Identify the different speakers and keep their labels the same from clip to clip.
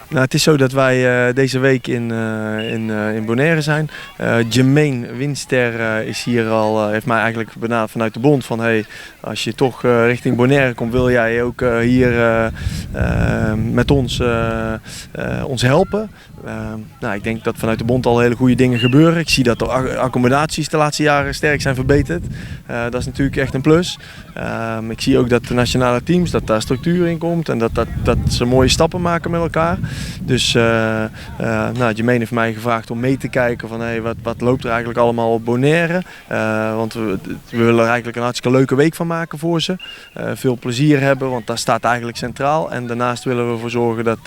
Speaker 1: Nou, het is zo dat wij deze week in Bonaire zijn. Jermaine Winster is hier al, heeft mij eigenlijk benaderd vanuit de bond van hey, als je toch richting Bonaire komt, wil jij ook hier met ons helpen. Nou, ik denk dat vanuit de bond al hele goede dingen gebeuren. Ik zie dat de accommodaties de laatste jaren sterk zijn verbeterd. Dat is natuurlijk echt een plus. Ik zie ook dat de nationale teams, dat daar structuur in komt en dat ze mooie stappen maken met elkaar. Dus nou, Jermaine heeft mij gevraagd om mee te kijken van hey, wat loopt er eigenlijk allemaal op Bonaire. Want we willen er eigenlijk een hartstikke leuke week van maken voor ze. Veel plezier hebben, want dat staat eigenlijk centraal. En daarnaast willen we ervoor zorgen dat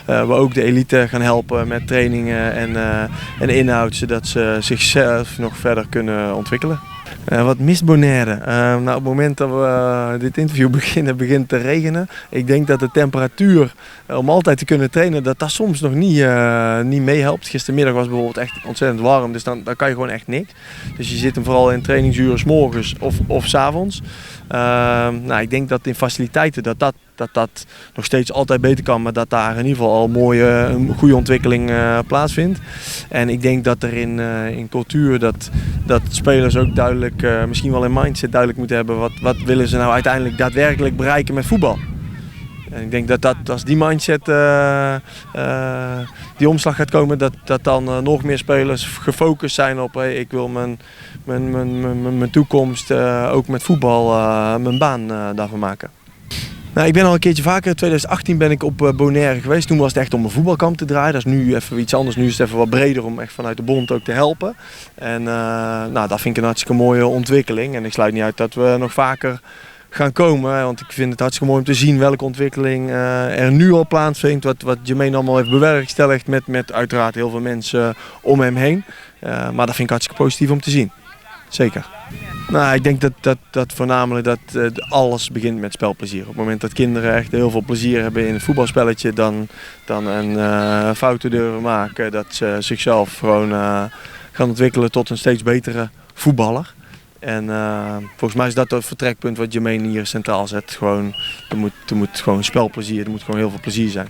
Speaker 1: we ook de elite gaan helpen met trainingen en inhoud, zodat ze zichzelf nog verder kunnen ontwikkelen. Wat mist Bonaire? Nou, op het moment dat we dit interview beginnen, begint te regenen. Ik denk dat de temperatuur om altijd te kunnen trainen, dat soms nog niet meehelpt. Gistermiddag was het bijvoorbeeld echt ontzettend warm, dus dan kan je gewoon echt niks. Dus je zit hem vooral in trainingsuren 's morgens of 's avonds. Nou, ik denk dat in faciliteiten dat nog steeds altijd beter kan, maar dat daar in ieder geval al een goede ontwikkeling plaatsvindt. En ik denk dat er in cultuur dat spelers ook duidelijk, misschien wel in mindset duidelijk moeten hebben, wat willen ze nou uiteindelijk daadwerkelijk bereiken met voetbal. En ik denk dat als die mindset die omslag gaat komen, dat dan nog meer spelers gefocust zijn op hey, ik wil mijn toekomst ook met voetbal mijn baan daarvan maken. Nou, ik ben al een keertje vaker, in 2018 ben ik op Bonaire geweest. Toen was het echt om een voetbalkamp te draaien. Dat is nu even iets anders. Nu is het even wat breder om echt vanuit de bond ook te helpen. En nou, dat vind ik een hartstikke mooie ontwikkeling. En ik sluit niet uit dat we nog vaker gaan komen. Want ik vind het hartstikke mooi om te zien welke ontwikkeling er nu al plaatsvindt. Wat Jermaine allemaal heeft bewerkstelligd met uiteraard heel veel mensen om hem heen. Maar dat vind ik hartstikke positief om te zien. Zeker. Nou, ik denk dat voornamelijk alles begint met spelplezier. Op het moment dat kinderen echt heel veel plezier hebben in het voetbalspelletje, dan fouten durven maken, dat ze zichzelf gewoon gaan ontwikkelen tot een steeds betere voetballer. En volgens mij is dat het vertrekpunt wat Jermaine hier centraal zet. Gewoon, er moet gewoon spelplezier, er moet gewoon heel veel plezier zijn.